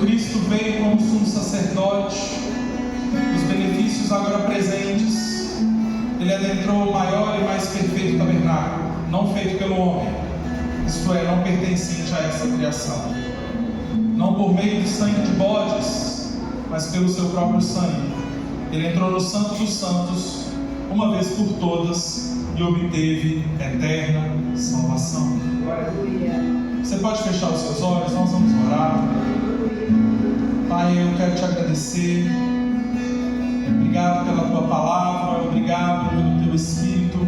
Cristo veio como sumo sacerdote, os benefícios agora presentes, Ele adentrou o maior e mais perfeito tabernáculo, não feito pelo homem, isto é, não pertencente a essa criação, não por meio de sangue de bodes, mas pelo seu próprio sangue. Ele entrou no Santo dos Santos, uma vez por todas, e obteve eterna salvação. Você pode fechar os seus olhos, nós vamos orar. Pai, eu quero te agradecer. Obrigado pela tua palavra, obrigado pelo teu Espírito,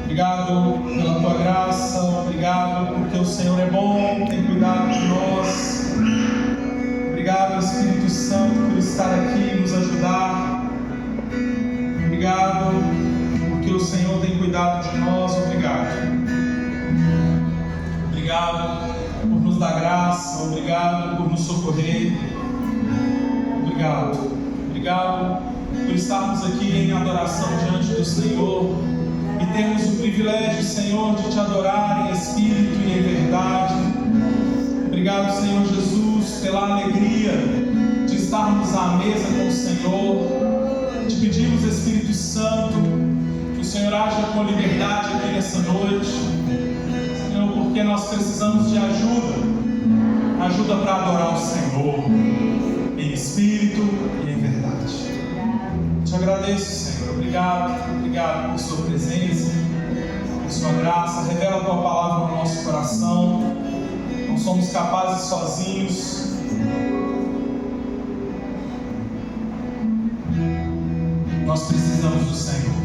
obrigado pela tua graça, obrigado porque o Senhor é bom, tem cuidado de nós. Obrigado, Espírito Santo, por estar aqui e nos ajudar. Obrigado porque o Senhor tem cuidado de nós. Obrigado por nos dar graça, obrigado por nos socorrer. Obrigado por estarmos aqui em adoração diante do Senhor e termos o privilégio, Senhor, de te adorar em espírito e em verdade. Obrigado, Senhor Jesus, pela alegria de estarmos à mesa com o Senhor. Te pedimos, Espírito Santo, que o Senhor haja com liberdade aqui nessa noite, Senhor, porque nós precisamos de ajuda para adorar o Senhor em espírito e em verdade. Te agradeço, Senhor. Obrigado por sua presença, por sua graça. Revela a tua palavra no nosso coração. Não somos capazes sozinhos. Nós precisamos do Senhor.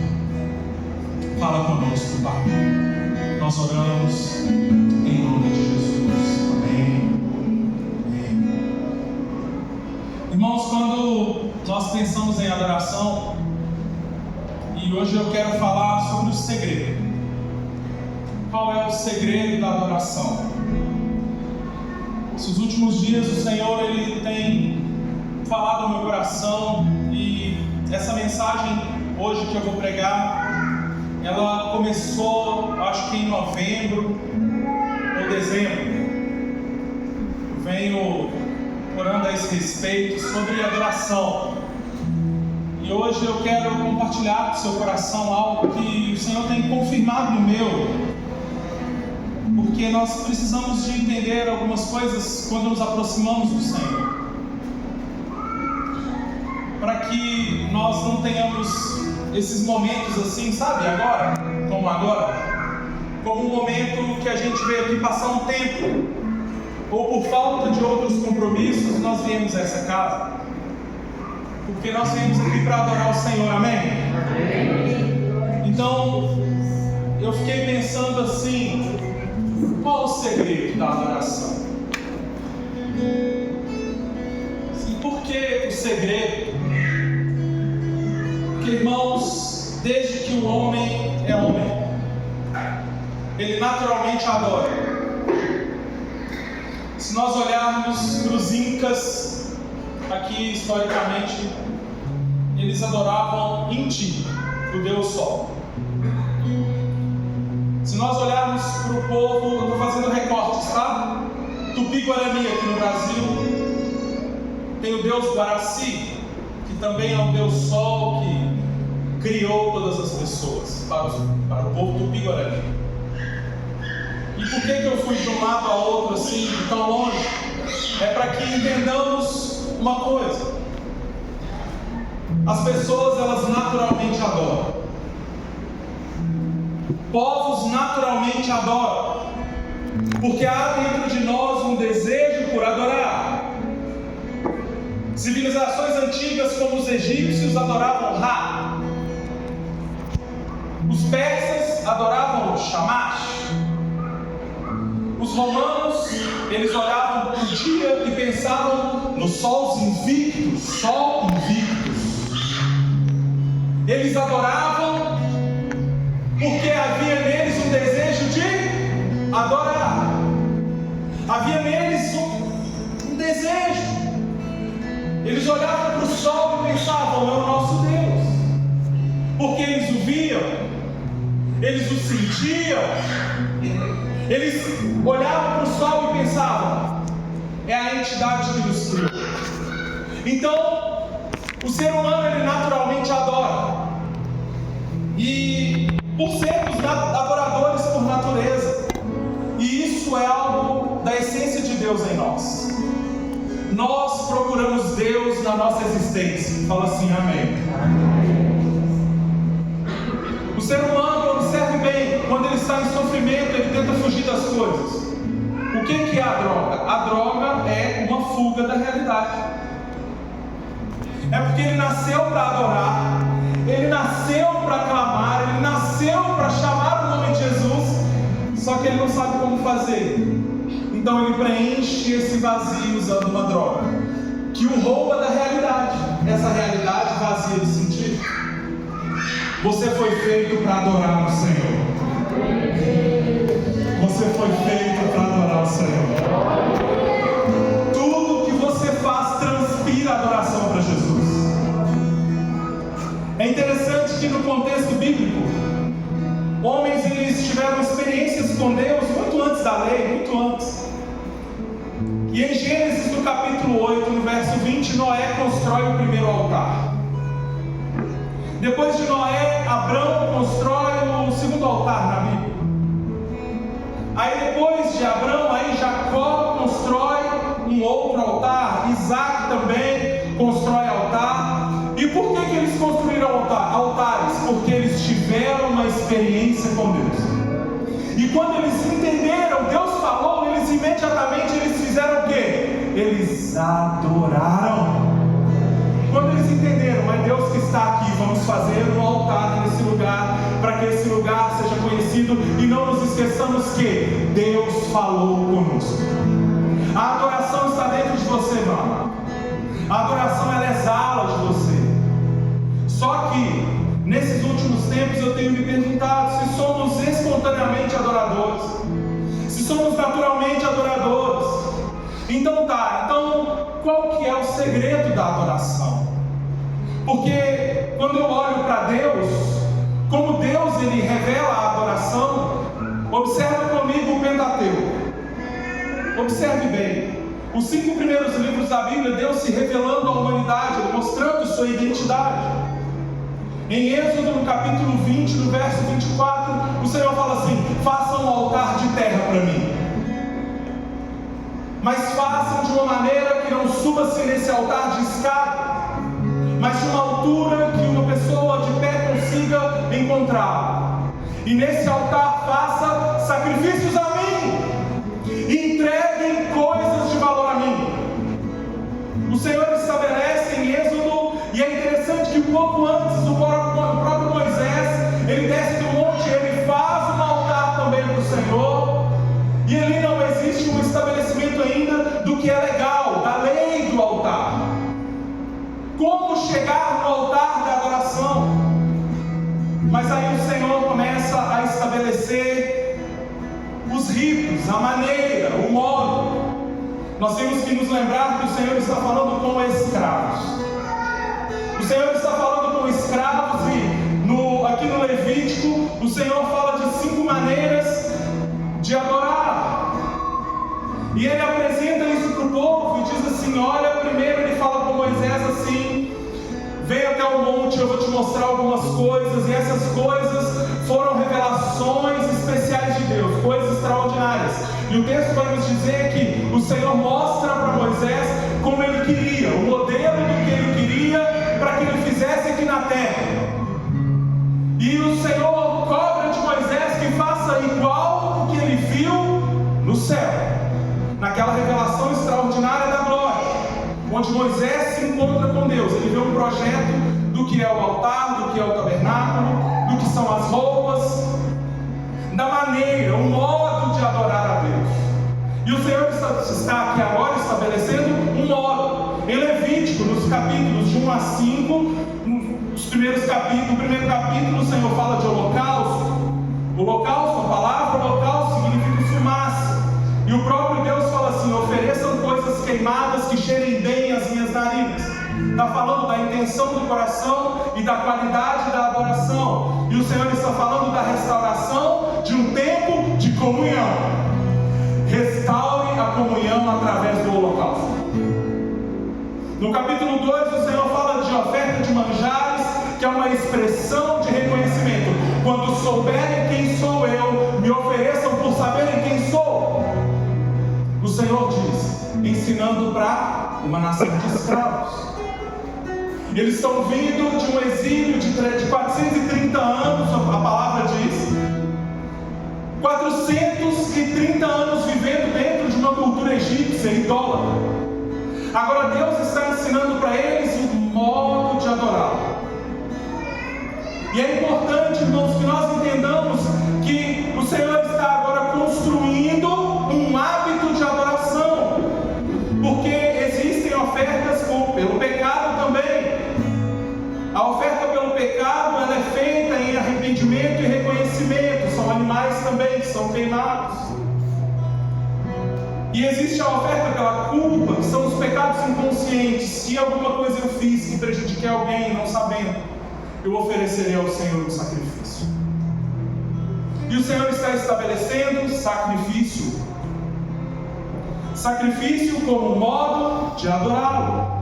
Fala conosco, Pai. Nós oramos em nome de Jesus. Amém. Irmãos, quando nós pensamos em adoração, e hoje eu quero falar sobre o segredo. Qual é o segredo da adoração? Esses últimos dias o Senhor Ele tem falado no meu coração, e essa mensagem hoje que eu vou pregar, ela começou, acho que em novembro ou dezembro. Eu venho orando a esse respeito sobre adoração, e hoje eu quero compartilhar com o seu coração algo que o Senhor tem confirmado no meu, porque nós precisamos de entender algumas coisas quando nos aproximamos do Senhor, para que nós não tenhamos esses momentos assim, sabe, como um momento que a gente veio aqui passar um tempo, ou por falta de outros compromissos, nós viemos a essa casa, porque nós viemos aqui para adorar o Senhor, amém? Então, eu fiquei pensando assim, qual o segredo da adoração? Por que o segredo? Porque, irmãos, desde que o homem é homem, ele naturalmente adora. Se nós olharmos para os incas, aqui historicamente, eles adoravam Inti, o Deus Sol. Se nós olharmos para o povo, eu estou fazendo recortes, tá? Tupi-Guarani aqui no Brasil, tem o Deus Guaraci, que também é o Deus Sol que criou todas as pessoas, para o povo Tupi-Guarani. E por que eu fui de um lado a outro assim, tão longe? É para que entendamos uma coisa: as pessoas, elas naturalmente adoram. Povos naturalmente adoram, porque há dentro de nós um desejo por adorar. Civilizações antigas, como os egípcios, adoravam Ra. Os persas adoravam Shamash. Os romanos, eles olhavam para o dia e pensavam nos sols invictos, sol invictus. Eles adoravam porque havia neles um desejo de adorar. Havia neles um desejo. Eles olhavam para o sol e pensavam, é o nosso Deus. Porque eles o viam, eles o sentiam. Eles olhavam para o sol e pensavam, é a entidade que nos criou. Então, o ser humano, ele naturalmente adora. E por sermos adoradores por natureza, e isso é algo da essência de Deus em nós. Nós procuramos Deus na nossa existência. Fala assim, amém. O ser humano, observe bem, quando ele está em sofrimento, ele tenta fugir das coisas. O que é a droga? A droga é uma fuga da realidade. É porque ele nasceu para adorar, ele nasceu para clamar, ele nasceu para chamar o nome de Jesus, só que ele não sabe como fazer. Então ele preenche esse vazio usando uma droga, que o rouba da realidade, essa realidade vazia de sentido. Você foi feito para adorar o Senhor. Você foi feito para adorar o Senhor. Tudo que você faz transpira adoração para Jesus. É interessante que no contexto bíblico, homens eles tiveram experiências com Deus muito antes da lei, muito antes. E em Gênesis, no capítulo 8, no verso 20, Noé constrói o primeiro altar. Depois de Noé, Abrão constrói o segundo altar na Bíblia. Aí depois de Abrão, aí Jacó constrói um outro altar. Isaac também constrói altar. E por que eles construíram altares? Porque eles tiveram uma experiência com Deus. E quando eles entenderam, Deus falou, eles imediatamente fizeram o quê? Eles adoraram. Quando eles entenderam, é Deus que está aqui, vamos fazer um altar nesse lugar, para que esse lugar seja conhecido, e não nos esqueçamos que Deus falou conosco. A adoração está dentro de você, meu amado. A adoração, ela exala de você. Só que, nesses últimos tempos, eu tenho me perguntado se somos espontaneamente adoradores, se somos naturalmente adoradores. Então qual que é o segredo da adoração? Porque quando eu olho para Deus, como Deus ele revela a adoração, observe comigo o Pentateuco. Observe bem, os 5 primeiros livros da Bíblia, Deus se revelando à humanidade, mostrando sua identidade. Em Êxodo, no capítulo 20, no verso 24, o Senhor fala assim: façam um altar de terra para mim, mas façam de uma maneira que não suba-se nesse altar de escada, mas de uma altura que uma pessoa de pé consiga encontrar. E nesse altar faça sacrifícios a mim, entreguem coisas de valor a mim. O Senhor estabelece em Êxodo, e é interessante que pouco antes o próprio Moisés, ele desce do monte, ele faz um altar também para o Senhor, e ali não existe um estabelecimento ainda do que é legal, da lei do altar. Como chegar no altar da adoração? Mas aí o Senhor começa a estabelecer os ritos, a maneira, o modo. Nós temos que nos lembrar que o Senhor está falando com escravos. O Senhor está falando com escravos, e aqui no Levítico, o Senhor fala de 5 maneiras de adorar. E ele apresenta isso para o povo e diz assim: olha, primeiro ele fala com Moisés assim: vem até o monte, eu vou te mostrar algumas coisas. E essas coisas foram revelações especiais de Deus, coisas extraordinárias. E o texto vai nos dizer que o Senhor mostra para Moisés como ele queria, o modelo do que ele queria para que ele fizesse aqui na terra. E o Senhor cobra de Moisés que faça igual o que ele viu no céu, naquela revelação extraordinária da glória, onde Moisés se encontra com Deus. Ele vê um projeto do que é o altar, do que é o tabernáculo, do que são as roupas, da maneira, o modo de adorar a Deus. E o Senhor está aqui agora estabelecendo um modo. Em Levítico, nos capítulos de 1 a 5, os primeiros capítulos, no primeiro capítulo, o Senhor fala de holocausto. Holocausto, a palavra holocausto significa fumaça. E o próprio Deus fala assim: ofereçam coisas queimadas que cheirem bem as minhas narinas. Está falando da intenção do coração e da qualidade da adoração. E o Senhor está falando da restauração de um tempo de comunhão. Restaure a comunhão através do holocausto. No capítulo 2, o Senhor fala de oferta de manjares, que é uma expressão de reconhecimento. Quando souberem quem sou eu, me ofereçam por saberem quem sou. O Senhor diz, ensinando para uma nação de escravos. Eles estão vindo de um exílio de 430 anos, a palavra diz. 430 anos vivendo dentro de uma cultura egípcia, idólatra. Agora Deus está ensinando para eles o modo de adorar. E é importante, irmãos, que nós entendamos que o Senhor está agora construindo um hábito de adoração. Porque existem ofertas pelo pecado também. A oferta pelo pecado, ela é feita em arrependimento e reconhecimento. São animais também que são queimados. E existe a oferta pela culpa, que são os pecados inconscientes. Se alguma coisa eu fiz que prejudiquei alguém, não sabendo, eu oferecerei ao Senhor um sacrifício. E o Senhor está estabelecendo sacrifício. Sacrifício como modo de adorá-lo.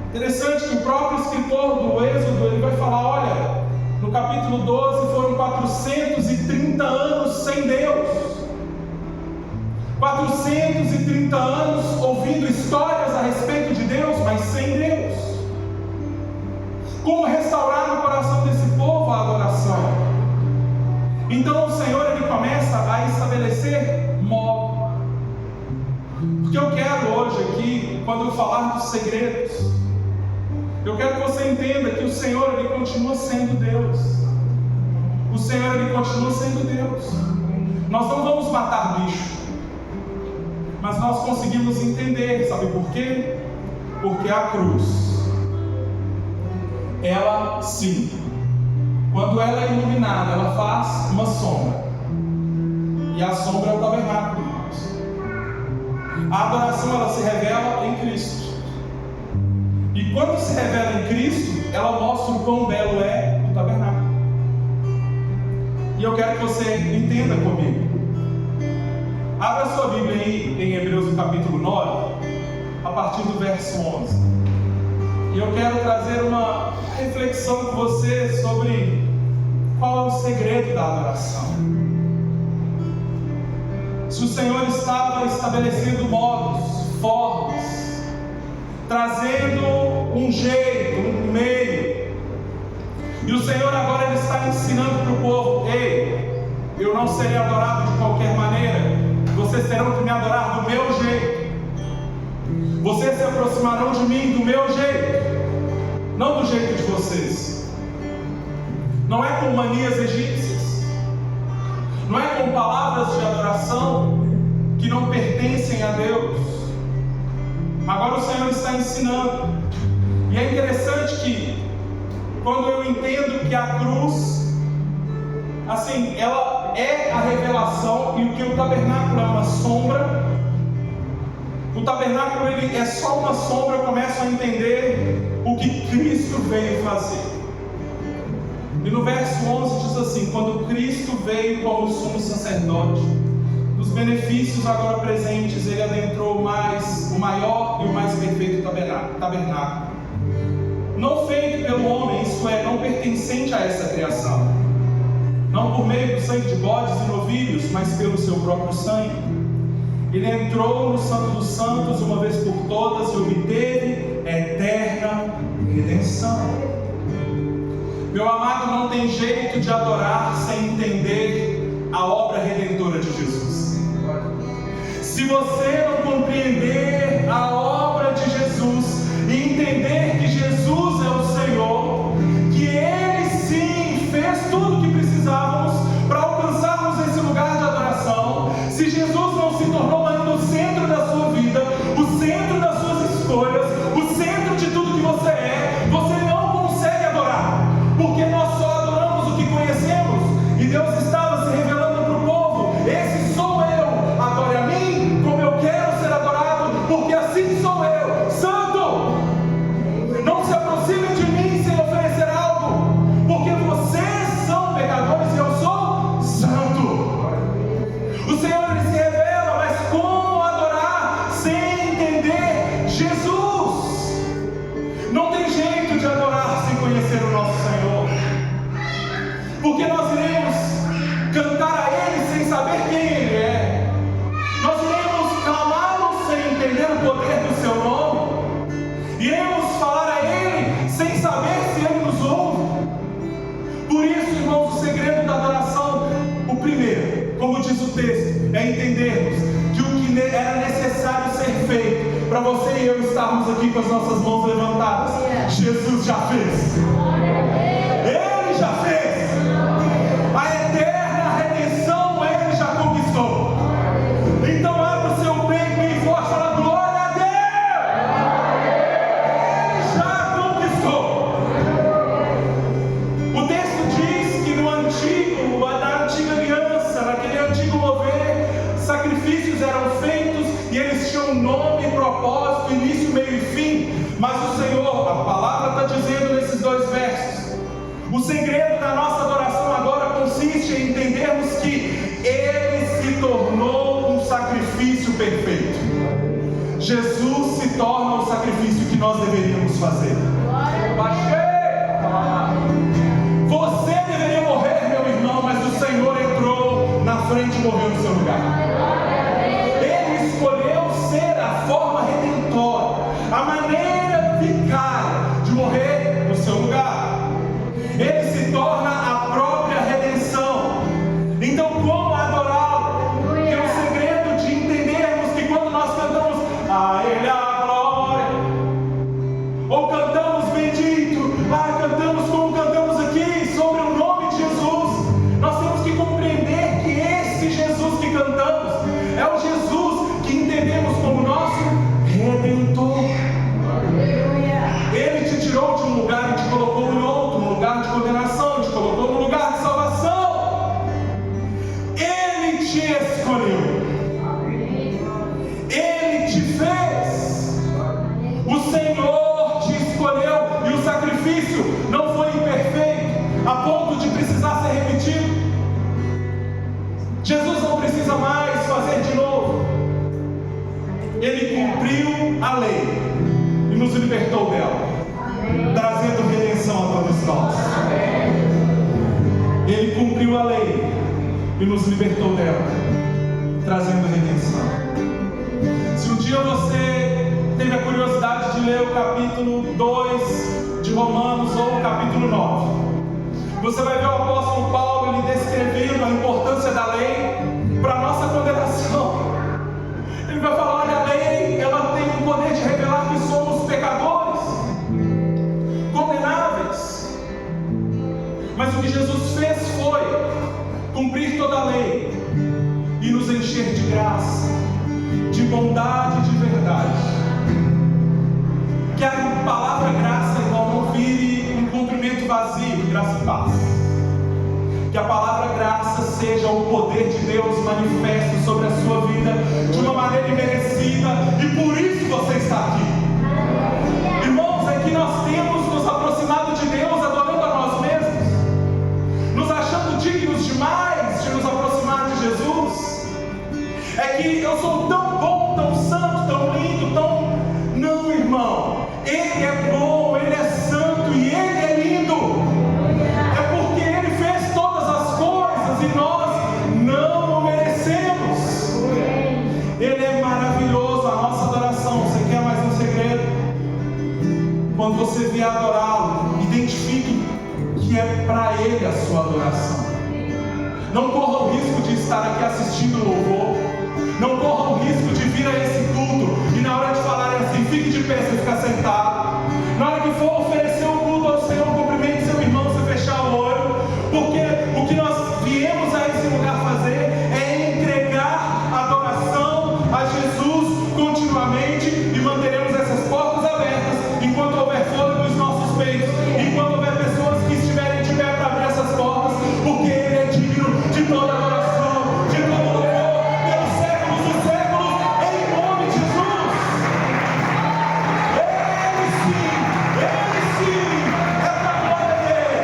Interessante que o próprio escritor do Êxodo, ele vai falar, olha, no capítulo 12 foram 430 anos sem Deus. 430 anos ouvindo histórias a respeito de Deus, mas sem Deus. Como restaurar no coração desse povo a adoração? Então o Senhor, ele começa a estabelecer modo. Porque eu quero hoje aqui, quando eu falar dos segredos, eu quero que você entenda que o Senhor, ele continua sendo Deus. O Senhor, ele continua sendo Deus. Nós não vamos matar bicho, mas nós conseguimos entender, sabe por quê? Porque a cruz, ela sim, quando ela é iluminada, ela faz uma sombra. E a sombra é o tabernáculo, irmãos. A adoração, ela se revela em Cristo. E quando se revela em Cristo, ela mostra o quão belo é o tabernáculo. E eu quero que você entenda comigo. Abra sua Bíblia aí em Hebreus no capítulo 9, a partir do verso 11. E eu quero trazer uma reflexão com você sobre qual é o segredo da adoração. Se o Senhor estava estabelecendo modos, formas, trazendo um jeito, um meio, e o Senhor agora ele está ensinando para o povo, ei, eu não serei adorado de qualquer maneira, vocês terão que me adorar do meu jeito, vocês se aproximarão de mim do meu jeito, não do jeito de vocês. Não é com manias egípcias, não é com palavras de adoração que não pertencem a Deus. Agora o Senhor está ensinando. E é interessante que quando eu entendo que a cruz, assim, ela é a revelação, e o que o tabernáculo é uma sombra, o tabernáculo ele é só uma sombra, eu começo a entender o que Cristo veio fazer. E no verso 11 diz assim: quando Cristo veio como sumo sacerdote, dos benefícios agora presentes, ele adentrou o maior e o mais perfeito tabernáculo, não feito pelo homem, isto é, não pertencente a essa criação, não por meio do sangue de bodes e novilhos, mas pelo seu próprio sangue. Ele entrou no Santo dos Santos uma vez por todas e obteve eterna redenção. Meu amado, não tem jeito de adorar sem entender a obra redentora de Jesus. Se você não compreender a obra de Jesus e entender que Jesus é o Senhor, que Ele sim fez tudo o que precisávamos para alcançarmos esse lugar de adoração, se Jesus não se tornou mais o centro da sua vida, o centro das suas escolhas, o centro de tudo que você é, você não consegue adorar, porque nós só adoramos o que conhecemos, e Deus estava se revelando para o povo: esse sou eu, adore a mim como eu quero ser adorado, porque assim para você e eu estarmos aqui com as nossas mãos levantadas. Jesus já fez. Ele já fez. A eterna redenção Ele já conquistou. Então abra o seu peito bem forte e fala: glória a Deus. Ele já conquistou. O texto diz que na antiga aliança, naquele antigo mover, sacrifícios eram feitos e eles tinham nome, propósito, início, meio e fim. Mas o Senhor, a palavra está dizendo nesses dois versos, o segredo da nossa adoração agora consiste em entendermos que Ele se tornou um sacrifício perfeito. Jesus se torna o sacrifício que nós deveríamos fazer. Você deveria morrer, meu irmão, mas o Senhor entrou na frente e morreu no seu lugar. Ele escolheu ser a forma redentora, a maneira vicária de morrer no seu lugar. Ele se torna a própria redenção. Então, como adorá-lo? Que é o segredo de entendermos que quando nós cantamos a Ele a glória, ou cantamos bendito, cantamos como cantamos aqui sobre o nome de Jesus, nós temos que compreender que esse Jesus que cantamos é o Jesus que entendemos como nosso Redentor. Ele te tirou de um lugar e te colocou em outro, um lugar de condenação, te colocou num lugar de salvação. Ele te escolheu. Ele te fez. O Senhor te escolheu e o sacrifício não foi imperfeito a ponto de precisar ser repetido. Jesus não precisa mais fazer de novo. Ele cumpriu a lei e nos libertou dela, trazendo redenção a todos nós. Ele cumpriu a lei e nos libertou dela, trazendo redenção. Se um dia você teve a curiosidade de ler o capítulo 2 de Romanos ou o capítulo 9, você vai ver o apóstolo Paulo ele descrevendo a importância da lei para a nossa condenação. Ele vai falar: olha, a lei ela tem o poder de revelar que somos pecadores, condenáveis. Mas o que Jesus fez foi cumprir toda a lei e nos encher de graça, de bondade e de verdade. Que a palavra graça, irmão, não vire um cumprimento vazio, graça e paz. Que a palavra graça seja o poder de Deus manifesto sobre a sua vida de uma maneira imerecida, e por isso você está aqui. Irmãos, é que nós temos nos aproximado de Deus adorando a nós mesmos, nos achando dignos demais de nos aproximar de Jesus. É que eu sou tão bom, tão santo, tão lindo, tão... Não, irmão, Ele é bom, Ele é santo e Ele é lindo. É porque Ele fez todas as coisas e nós não o merecemos. Ele é maravilhoso, a nossa adoração. Você quer mais um segredo? Quando você vier adorá-lo, identifique que é para Ele a sua adoração. Não corra o risco de estar aqui assistindo louvor. Não corra o risco de vir a esse culto e na hora de falar assim, fique de pé, você ficar sentado. Na hora que for oferecer o culto ao Senhor, cumprimente seu irmão, você fechar o olho. Porque o que nós viemos a esse lugar fazer é entregar adoração a Jesus continuamente, e manteremos essas portas abertas enquanto houver fôlego nos nossos peitos, enquanto houver pessoas que estiverem de pé para abrir essas portas, porque Ele é digno de toda adoração, de todo louvor, pelos séculos dos séculos, em nome de Jesus. Ele sim, é para a glória dele.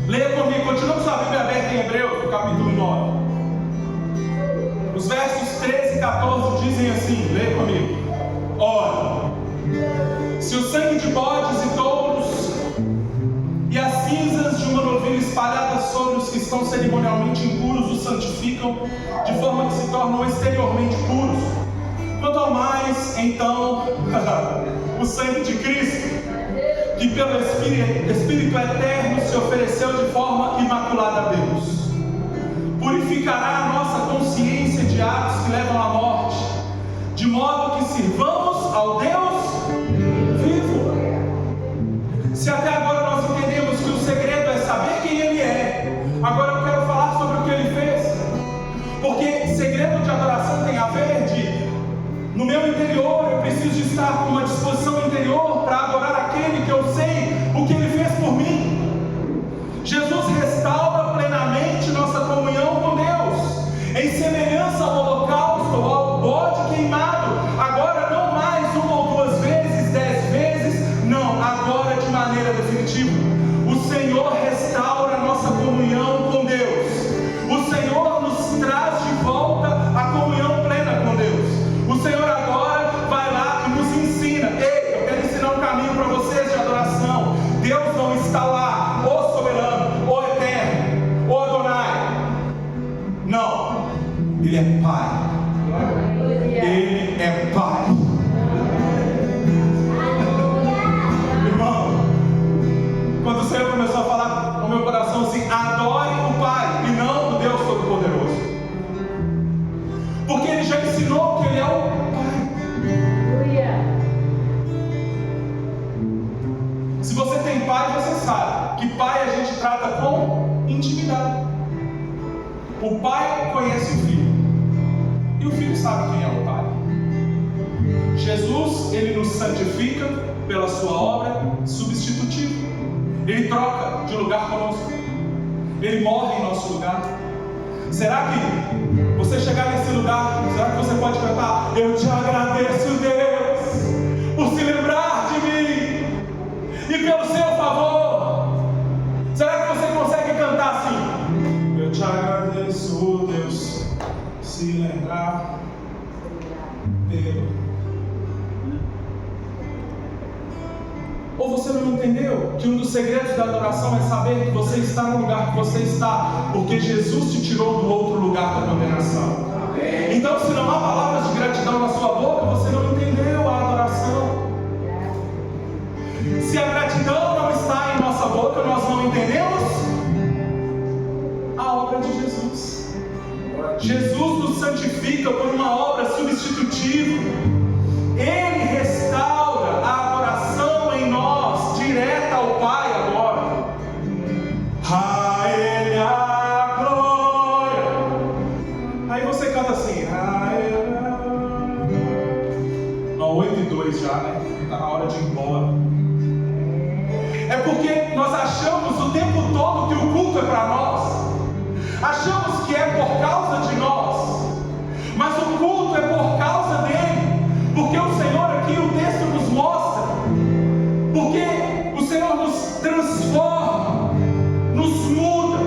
Leia comigo, continua com sua Bíblia aberta em Hebreus, no capítulo 9. Os versos 13 e 14 dizem assim, leia comigo. Ora, se o sangue de bodes e touros e as cinzas de uma novilha espalhadas sobre os que estão cerimonialmente impuros os santificam, de forma que se tornam exteriormente puros, quanto ao mais, então, o sangue de Cristo, que pelo Espírito eterno se ofereceu de forma imaculada a Deus, interior, eu preciso de estar com uma disposição interior para adorar aquele que eu sei o que Ele fez por mim. Jesus restaura plenamente nossa comunhão com Deus, em semelhança ao holocausto, ao bode queimado, agora não mais 1 ou 2 vezes, 10 vezes, não, agora de maneira definitiva. O Senhor restaura a nossa comunhão com Deus. O Senhor nos traz de volta a comunhão plena com Deus. O Senhor agora vai lá e nos ensina. Ei, eu quero ensinar um caminho para vocês de adoração. Deus não está lá, o soberano, o eterno, o Adonai. Não, Ele é Pai. Ele é Pai. Irmão, quando o Senhor começou a falar no meu coração assim, adore o Pai e não o Deus Todo-Poderoso, porque Ele já ensinou que Ele é o Pai. Se você tem pai, você sabe que pai a gente trata com intimidade. O pai conhece o filho e o filho sabe quem é o pai. Jesus, Ele nos santifica pela sua obra substitutiva. Ele troca de lugar conosco. Ele morre em nosso lugar. Será que você chegar nesse lugar, será que você pode cantar: eu te agradeço, Deus, por se lembrar de mim e pelo seu favor? Será que você consegue cantar assim? Eu te agradeço, Deus, se lembrar pelo... Ou você não entendeu que um dos segredos da adoração é saber que você está no lugar que você está porque Jesus te tirou do outro lugar da condenação? Então, se não há palavras de gratidão na sua boca, você não entendeu a adoração. Se a gratidão não está em nossa boca, nós não entendemos a obra de Jesus. Jesus nos santifica por uma obra substitutiva. Ele restaura a adoração em nós, direta ao Pai agora. A Ele a glória. Aí você canta assim, a Ele a... Não, 8:02 já, né? Está na hora de ir embora. É porque nós achamos o tempo todo que o culto é para nós. Achamos que é por causa de nós. Mas o culto é por causa dele. Porque o Senhor aqui, o texto nos mostra. Porque o Senhor nos transforma, nos muda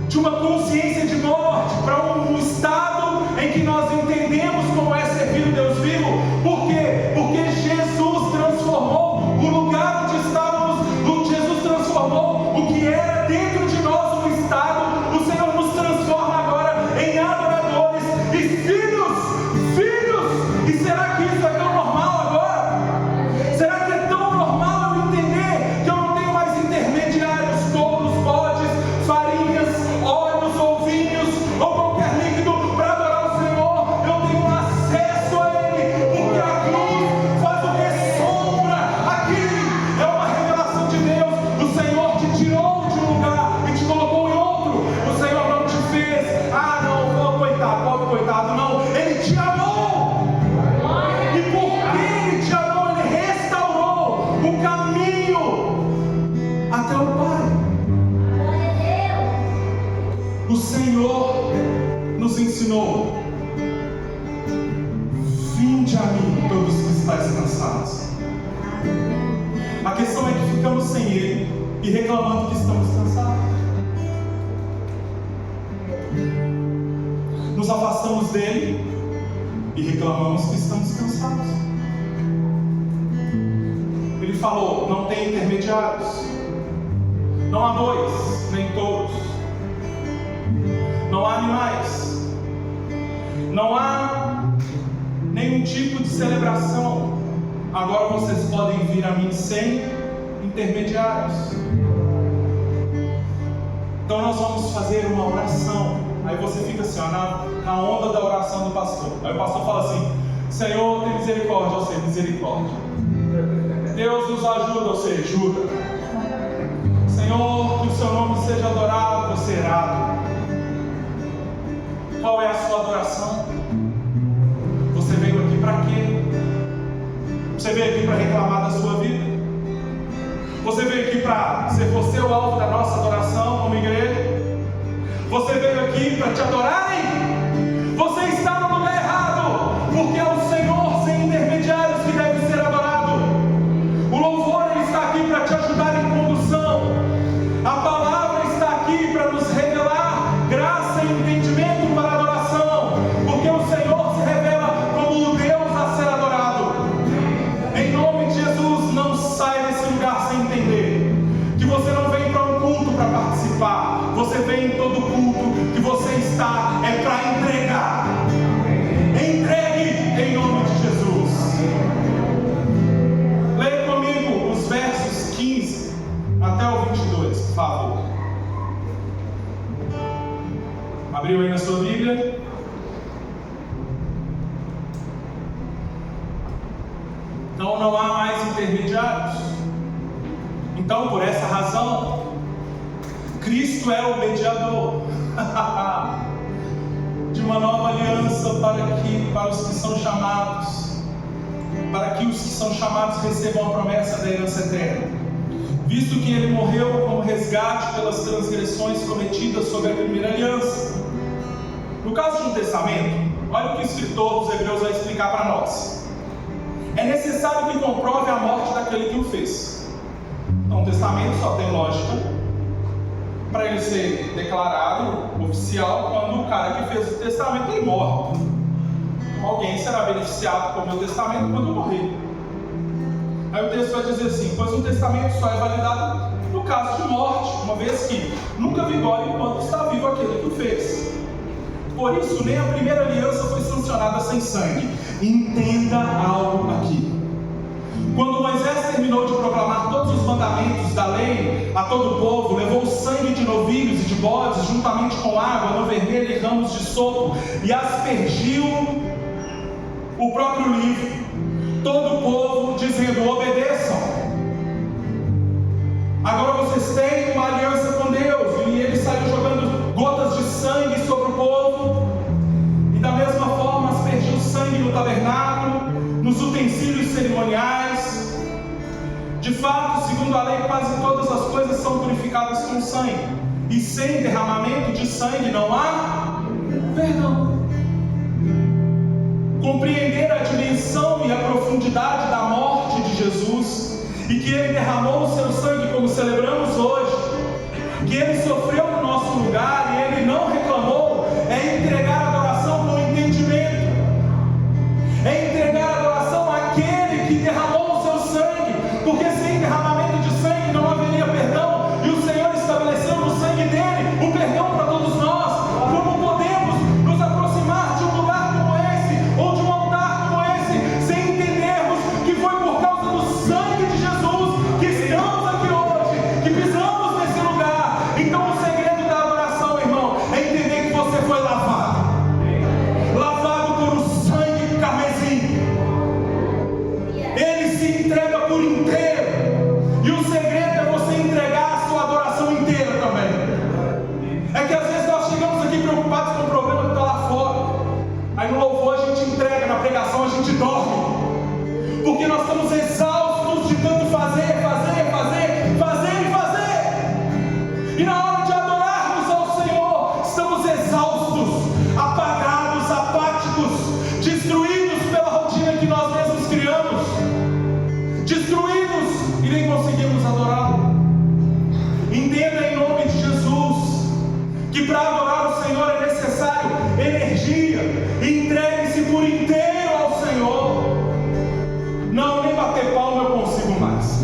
de uma consciência de morte para um estado em que nós entendemos como é servir o Deus vivo. Por quê? Porque Jesus transformou o lugar onde estávamos, Jesus transformou o que era dentro de nós um estado. O Senhor nos transforma agora em adoradores e filhos. E será que isso é tão normal agora? Será que é tão normal eu entender que eu não tenho mais intermediários, touros, bodes, farinhas, óleos ou vinhos ou qualquer líquido para adorar o Senhor? Eu tenho acesso a Ele, porque a cruz faz o que sombra aqui. É uma revelação de Deus. O Senhor te tirou de um lugar e te colocou em outro. O Senhor não te fez, não, coitado, pobre coitado, não. Ele te amou. E porque Ele te amou, Ele restaurou o caminho até o Pai. O Senhor nos ensinou: vinde a mim todos que estáis cansados. A questão é que ficamos sem Ele e reclamando que estamos cansados. Nos afastamos dEle e reclamamos que estamos cansados. Ele falou: não tem intermediários, não há bois, nem touros, não há animais, não há nenhum tipo de celebração. Agora vocês podem vir a mim sem intermediários. Então nós vamos fazer uma oração. Aí você fica assim, na onda da oração do pastor. Aí o pastor fala assim: Senhor, tem misericórdia. Eu sei, misericórdia. Deus nos ajuda, eu sei, ajuda. Senhor, que o seu nome seja adorado, você irado. Qual é a sua adoração? Você veio aqui para quê? para ser você o alvo da nossa adoração como igreja? Você veio aqui para te adorarem? Você está no lugar errado, porque é o Senhor sem intermediários que deve ser adorado. O louvor ele está aqui para te ajudar em condução. A palavra está aqui para nos revelar graça e entendimento para a adoração, porque o Senhor se revela como o Deus a ser adorado. Em nome de Jesus, não saia desse lugar sem entender que você não vem para um culto para participar. Você vem em todo culto que você está é para entregar. Entregue em nome de Jesus. Leia comigo os versos 15 até o 22, por favor. Abriu aí na sua Bíblia? Então não há mais intermediários. Então, por essa razão, Cristo é o mediador de uma nova aliança para os que são chamados, para que os que são chamados recebam a promessa da herança eterna, visto que ele morreu como resgate pelas transgressões cometidas sob a primeira aliança. No caso de um testamento, olha o que o escritor dos Hebreus vai explicar para nós. É necessário que comprove a morte daquele que o fez. Então, o testamento só tem lógica para ele ser declarado oficial quando o cara que fez o testamento ele morre. Então, alguém será beneficiado com o meu testamento quando eu morrer. Aí o texto vai dizer assim: pois um testamento só é validado no caso de morte, uma vez que nunca vigora enquanto está vivo aquele que o fez. Por isso, nem a primeira aliança foi sancionada sem sangue. Entenda algo aqui. Quando Moisés terminou de proclamar todos os mandamentos da lei a todo o povo, levou o sangue de novilhos e de bodes, juntamente com água, no vermelho e ramos de sopo, e aspergiu o próprio livro. Todo o povo dizendo: obedeçam. Agora vocês têm uma aliança com Deus. E ele saiu jogando gotas de sangue sobre o povo, e da mesma forma aspergiu sangue no tabernáculo, nos utensílios cerimoniais. De fato, segundo a lei, quase todas as coisas são purificadas com sangue, e sem derramamento de sangue não há perdão. Compreender a dimensão e a profundidade da morte de Jesus, e que ele derramou o seu sangue, como celebramos hoje, que ele sofreu no nosso lugar e ele não reclamou, é entregar a adoração com entendimento, é entregar a adoração àquele que derramou o seu sangue, porque sem derramamento de sangue não haveria perdão, e o Senhor estabeleceu no sangue dele o perdão para todos nós. Como podemos nos aproximar de um lugar como esse, ou de um altar como esse, sem entendermos que foi por causa do sangue de Jesus que estamos aqui hoje, que pisamos nesse lugar? Então o segredo da adoração, irmão, é entender que você foi lavado por um sangue carmesim. Ele se entrega por inteiro, e o segredo é você entregar a sua adoração inteira também. É que às vezes nós chegamos aqui preocupados com o problema que está lá fora, aí no louvor a gente entrega, na pregação a gente dorme, porque nós estamos exaustos de tanto fazer, e na hora de adorarmos ao Senhor, estamos exaustos, apagados, apáticos, destruídos pela rotina que nós mesmos criamos, destruídos, e nem conseguimos adorá-lo. Entenda em nome de Jesus que para adorar o Senhor é necessário energia. Entregue-se por inteiro ao Senhor. Não, nem bater palma eu consigo mais.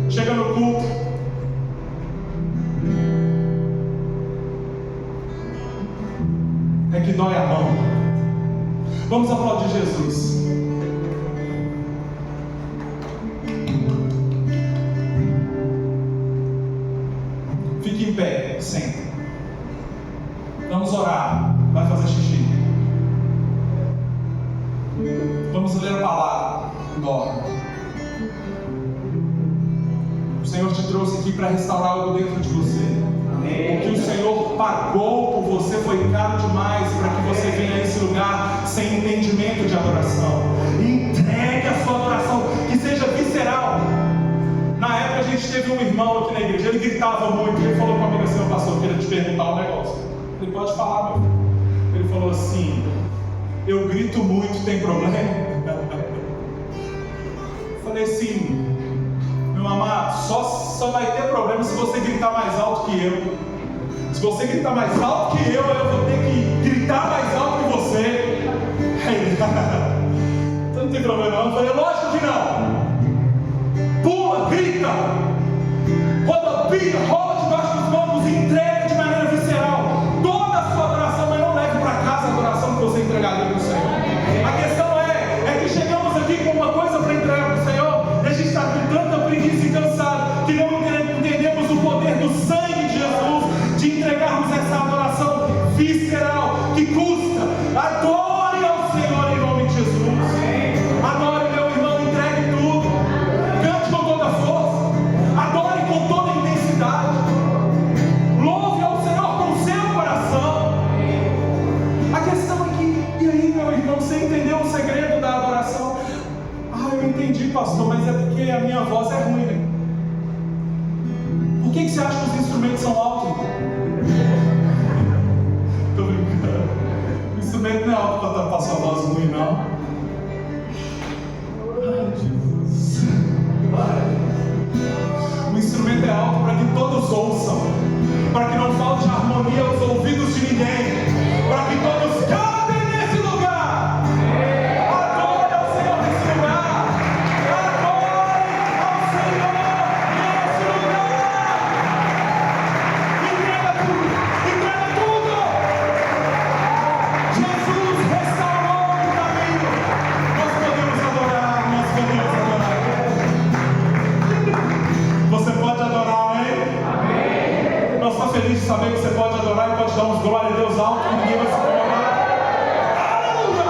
Chega no culto, é que dói a mão. Vamos aplaudir Jesus. Fique em pé, senta. Vamos orar. Vai fazer xixi. Vamos ler a palavra. Dorme. O Senhor te trouxe aqui para restaurar algo dentro de você. O que o Senhor pagou por você foi caro demais para que você venha a esse lugar sem entendimento de adoração. Entregue a sua adoração, que seja visceral. Na época a gente teve teve um irmão aqui na igreja, ele gritava muito, ele falou comigo assim: pastor, eu queria te perguntar um negócio. Ele pode falar, meu filho. Ele falou assim: eu grito muito, tem problema? Eu falei assim: meu amado, só vai ter problema se você gritar mais alto que eu. Se você gritar mais alto que eu vou ter que gritar mais alto que você. Então não tem problema não. Eu falei: lógico que não. Pula, grita, rodopia, rola debaixo dos bancos e entrega de maneira visceral toda a sua adoração, mas não leve para casa a adoração que você entregaria para o Senhor. A questão é que chegamos aqui com uma coisa para entregar para o Senhor e a gente está com tanta preguiça e cansado que não entendemos o poder do sangue de Jesus de entregarmos essa adoração visceral que custa. Adore ao Senhor em nome de Jesus. Adore, meu irmão, entregue tudo. Cante com toda a força. Adore com toda a intensidade. Louve ao Senhor com o seu coração. A questão é que, e aí, meu irmão, você entendeu o segredo da adoração? Eu entendi, pastor, mas é porque a minha voz é ruim, né? Por que você acha que os instrumentos são altos? Tô brincando. O instrumento não é alto para tapar sua voz ruim, não. Ai, Jesus. O instrumento é alto para que todos ouçam, para que não falte harmonia aos ouvidos de ninguém, para que todos cantem nesse lugar. Adore ao Senhor nesse lugar. Adore ao Senhor nesse lugar. Entrega tudo. Entrega tudo. Jesus restaurou o caminho. Nós podemos adorar. Nós podemos adorar. Você pode adorar, amém? Nós estamos felizes de saber que você pode adorar e pode dar uns glória a Deus alto que ninguém vai se incomodar. Aleluia!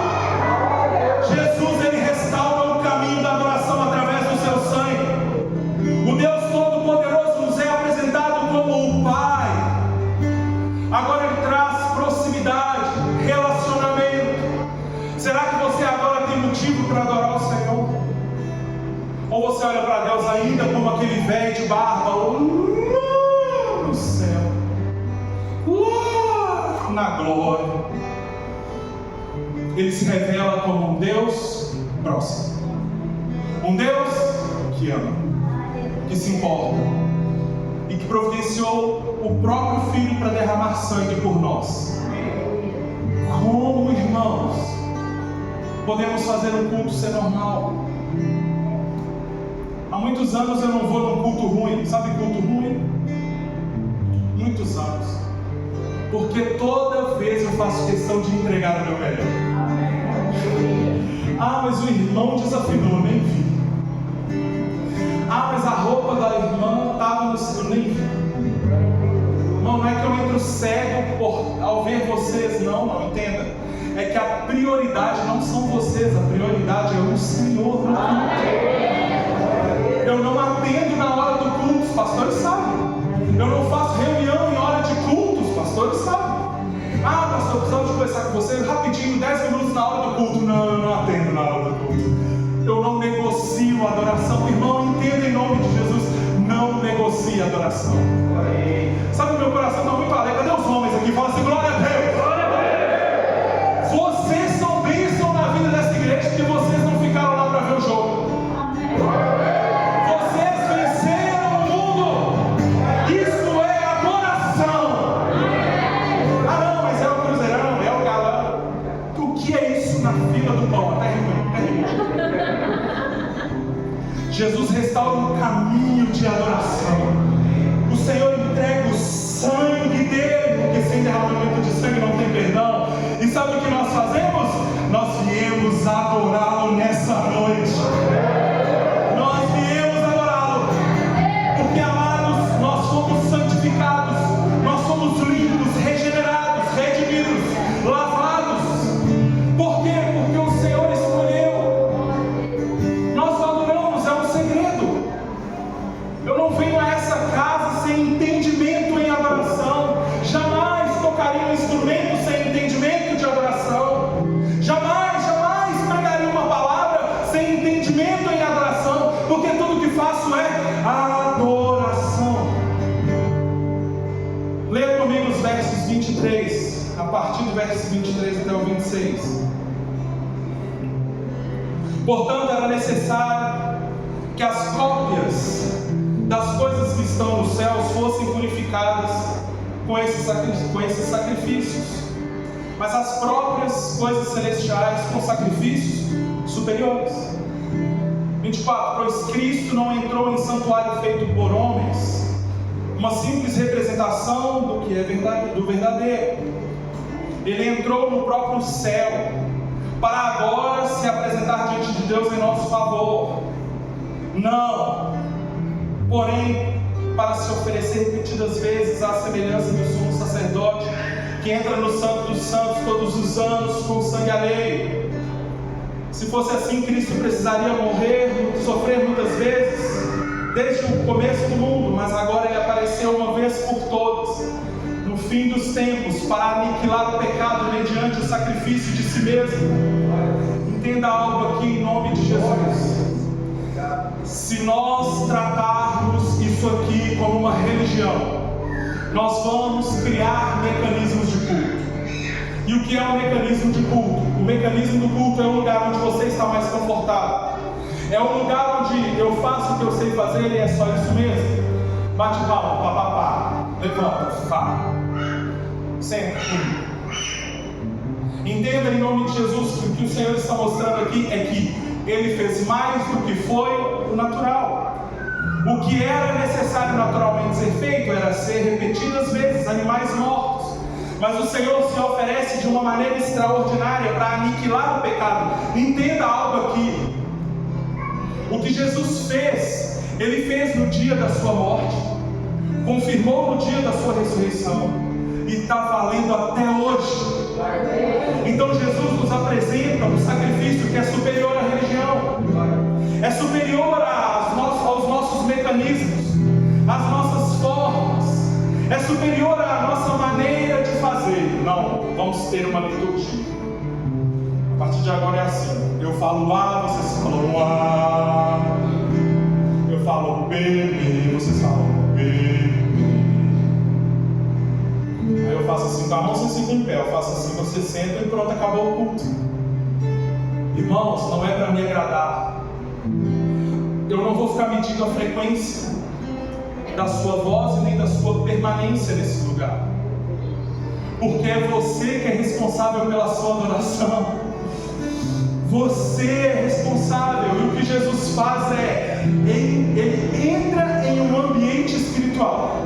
Jesus, ele restaura o caminho da adoração através do seu sangue. O Deus Todo-Poderoso nos é apresentado como o Pai. Agora ele traz proximidade, relacionamento. Será que você agora tem motivo para adorar o Senhor? Ou você olha para Deus ainda como aquele velho de barba no céu, na glória? Ele se revela como um Deus próximo, um Deus que ama, que se importa e que providenciou o próprio Filho para derramar sangue por nós. Como, irmãos, podemos fazer um culto ser normal? Há muitos anos eu não vou num culto ruim. Sabe culto ruim? Muitos anos. Porque toda vez eu faço questão de entregar o meu melhor. Mas o irmão desafinou, nem vi. Mas a roupa da irmã estava no seu, nem vi. Não é que eu entro cego ao ver vocês, não, entenda. É que a prioridade não são vocês, a prioridade é o Senhor no culto. Eu não atendo na hora do culto, os pastores sabem. Eu não faço reunião em hora de culto, os pastores sabem. Pastor, eu precisava de conversar com você rapidinho, 10 minutos na hora do culto. Não, eu não atendo na hora do culto. Eu não negocio a adoração. Irmão, entenda em nome de Jesus, não negocie a adoração. Sabe, meu coração está muito alegre. Cadê os homens aqui? Fala assim: glória a Deus. Glória a Deus. Vocês são bênção na vida dessa igreja, porque vocês não ficaram lá para ver o jogo. Jesus restaura um caminho de adoração. O Senhor entrega o sangue dele, porque sem derramamento de sangue não tem perdão. E sabe o que nós fazemos? Nós viemos adorá-lo nessa noite. Nós viemos adorá-lo, porque, amados, nós somos santificados, nós somos limpos, regenerados, redimidos, lavados. Por quê? Porque o Senhor escolheu. Nós adoramos, é um segredo. Eu não venho a essa casa sem entendimento em adoração. Jamais tocaria um instrumento sem entendimento de adoração. Jamais pregaria uma palavra sem entendimento 23, a partir do verso 23 até o 26. Portanto, era necessário que as cópias das coisas que estão nos céus fossem purificadas com esses sacrifícios, mas as próprias coisas celestiais com sacrifícios superiores. 24. Pois Cristo não entrou em santuário feito por homens, uma simples representação do que é do verdadeiro. Ele entrou no próprio céu, para agora se apresentar diante de Deus em nosso favor. Não, porém, para se oferecer repetidas vezes à semelhança do sumo sacerdote, que entra no Santo dos Santos todos os anos com sangue alheio. Se fosse assim, Cristo precisaria morrer, sofrer muitas vezes, desde o começo do mundo, mas agora Ele apareceu uma vez por todas, no fim dos tempos, para aniquilar o pecado mediante o sacrifício de si mesmo. Entenda algo aqui em nome de Jesus. Se nós tratarmos isso aqui como uma religião, nós vamos criar mecanismos de culto. E o que é um mecanismo de culto? O mecanismo do culto é um lugar onde você está mais confortável. É um lugar onde eu faço o que eu sei fazer e é só isso mesmo. Bate palma, papapá, levanta, fala, senta. Entenda em nome de Jesus que o que o Senhor está mostrando aqui é que Ele fez mais do que foi o natural. O que era necessário naturalmente ser feito era ser repetidas vezes animais mortos. Mas o Senhor se oferece de uma maneira extraordinária para aniquilar o pecado. Entenda algo aqui. O que Jesus fez, Ele fez no dia da sua morte, confirmou no dia da sua ressurreição, e está valendo até hoje. Então Jesus nos apresenta um sacrifício que é superior à religião, é superior aos nossos mecanismos, às nossas formas, é superior à nossa maneira de fazer. Não, vamos ter uma liturgia. A partir de agora é assim: eu falo A, vocês falam A. Eu falo B, B, vocês falam B. Aí eu faço assim com a mão, vocês ficam em pé. Eu faço assim, você senta e pronto, acabou o culto. Irmãos, não é para me agradar. Eu não vou ficar medindo a frequência da sua voz e nem da sua permanência nesse lugar, porque é você que é responsável pela sua adoração. Você é responsável. E o que Jesus faz é, Ele entra em um ambiente espiritual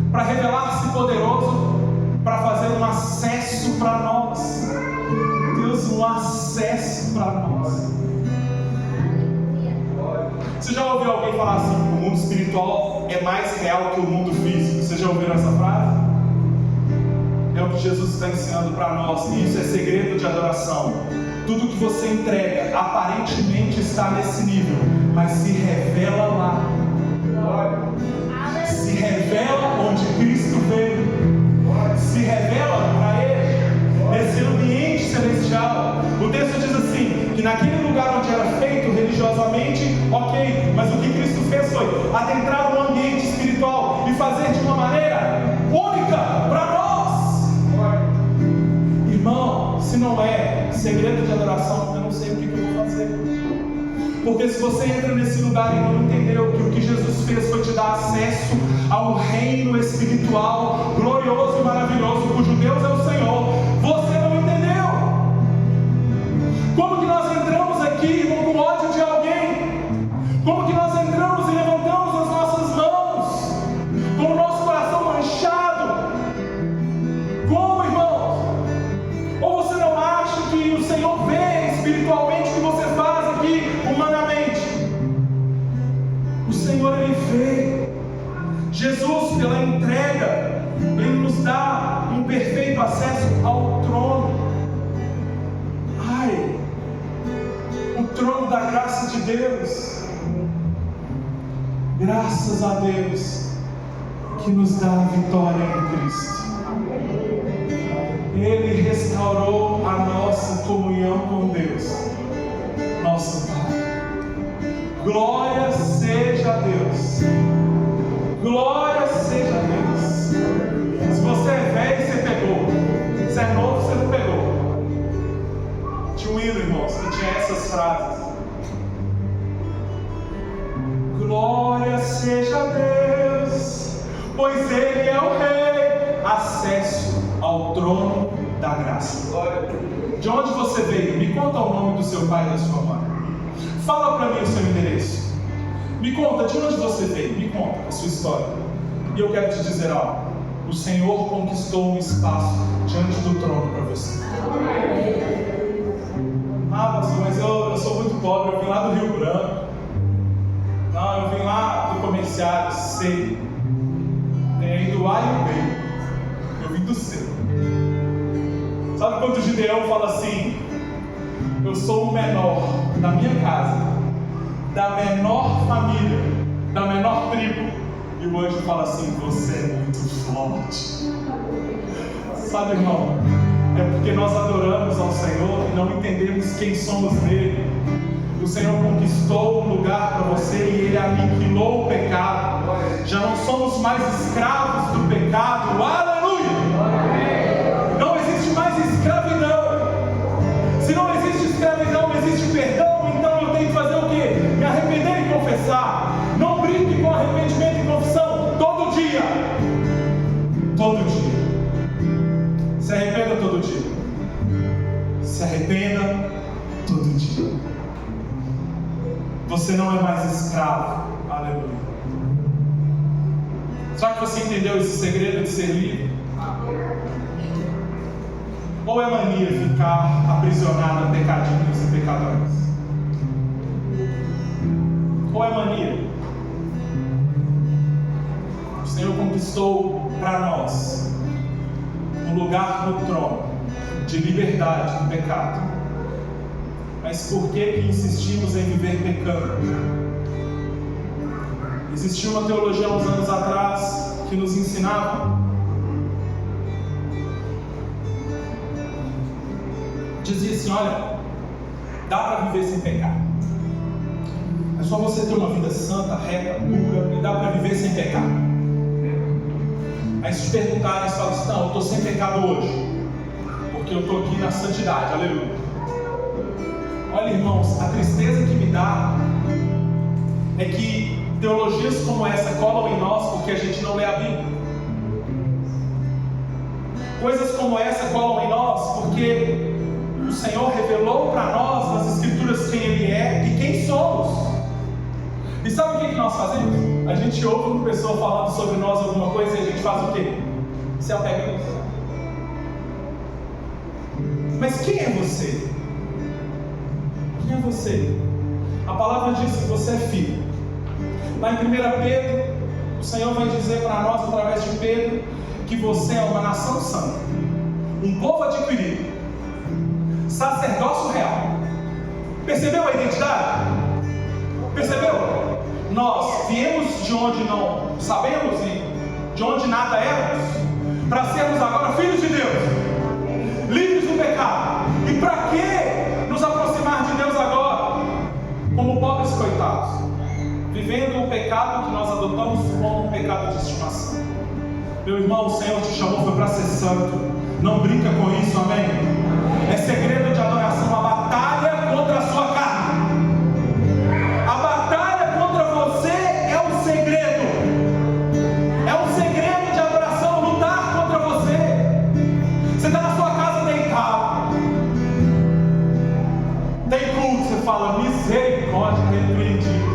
para revelar-se poderoso, para fazer um acesso para nós. Deus, um acesso para nós. Você já ouviu alguém falar assim: o mundo espiritual é mais real que o mundo físico? Você já ouviu essa frase? É o que Jesus está ensinando para nós. E isso é segredo de adoração. Tudo que você entrega aparentemente está nesse nível, mas se revela lá. Se revela onde Cristo veio. Se revela para Ele nesse ambiente celestial. O texto diz assim, que naquele lugar onde era feito religiosamente, ok, mas o que Cristo fez foi adentrar no ambiente espiritual e fazer de uma maneira única para nós. Irmão, se não é segredo de adoração, eu não sei o que eu vou fazer. Porque se você entra nesse lugar e não entendeu que o que Jesus fez foi te dar acesso ao reino espiritual glorioso e maravilhoso, cujo Deus é o Senhor, você não entendeu. Como que nós entramos aqui com ódio de alguém? Como que nós entramos e levantamos as nossas mãos com o nosso coração manchado? Como, irmãos? Ou você não acha que o Senhor vê espiritualmente o que você faz aqui humanamente? O Senhor, Ele vê. Jesus, pela entrega, Ele nos dá um perfeito acesso ao trono. Ai, o trono da graça de Deus. Graças a Deus que nos dá a vitória em Cristo. Ele restaurou a nossa comunhão com Deus, nosso Pai. Glória seja a Deus. Glória seja a Deus. Se você é velho, acesso ao trono da graça. De onde você veio? Me conta o nome do seu pai e da sua mãe. Fala para mim o seu endereço. Me conta de onde você veio. Me conta a sua história. E eu quero te dizer algo. O Senhor conquistou um espaço diante do trono para você. Ah, pastor, mas eu sou muito pobre. Eu vim lá do Rio Branco. Não, eu vim lá do comerciário C. Tem aí do A e o B. Eu vim do C. Sabe quando o Gideão fala assim: eu sou o menor da minha casa, da menor família, da menor tribo. E o anjo fala assim: você é muito forte. Sabe, irmão, é porque nós adoramos ao Senhor e não entendemos quem somos nele. O Senhor conquistou um lugar para você e Ele aniquilou o pecado. Já não somos mais escravos do pecado. Aleluia! Não existe mais escravidão. Se não existe escravidão, não existe perdão. Então eu tenho que fazer o quê? Me arrepender e confessar. Não brinque com arrependimento e confissão. Todo dia. Todo dia. Se arrependa todo dia. Se arrependa todo dia. Você não é mais escravo. Aleluia. Será que você entendeu esse segredo de ser livre? Ou é mania ficar aprisionado a pecadinhos e pecadores? Ou é mania? O Senhor conquistou para nós um lugar no trono de liberdade do pecado. Mas por que insistimos em viver pecando? Existia uma teologia há uns anos atrás que nos ensinava. Dizia assim: olha, dá para viver sem pecar. É só você ter uma vida santa, reta, pura, e dá para viver sem pecar. Aí se te perguntarem, você fala assim: não, eu estou sem pecado hoje, porque eu estou aqui na santidade, aleluia. Olha, irmãos, a tristeza que me dá é que teologias como essa colam em nós porque a gente não lê a Bíblia. Coisas como essa colam em nós porque o Senhor revelou para nós nas Escrituras quem Ele é e quem somos. E sabe o que nós fazemos? A gente ouve uma pessoa falando sobre nós alguma coisa e a gente faz o quê? Se apega a isso. Mas quem é você? Quem é você? A palavra diz que você é filho. Lá em 1 Pedro, o Senhor vai dizer para nós, através de Pedro, que você é uma nação santa, um povo adquirido, sacerdócio real. Percebeu a identidade? Percebeu? Nós viemos de onde não sabemos e de onde nada éramos, para sermos agora filhos de Deus, livres do pecado. E para que nos aproximar de Deus agora, como pobres coitados, vivendo o pecado que nós adotamos como um pecado de estimação? Meu irmão, o Senhor te chamou foi para ser santo. Não brinca com isso, amém? É segredo de adoração, a batalha contra a sua carne. A batalha contra você é um segredo. É um segredo de adoração, lutar contra você. Você está na sua casa deitado, tem culto, você fala: misericórdia, repreendido.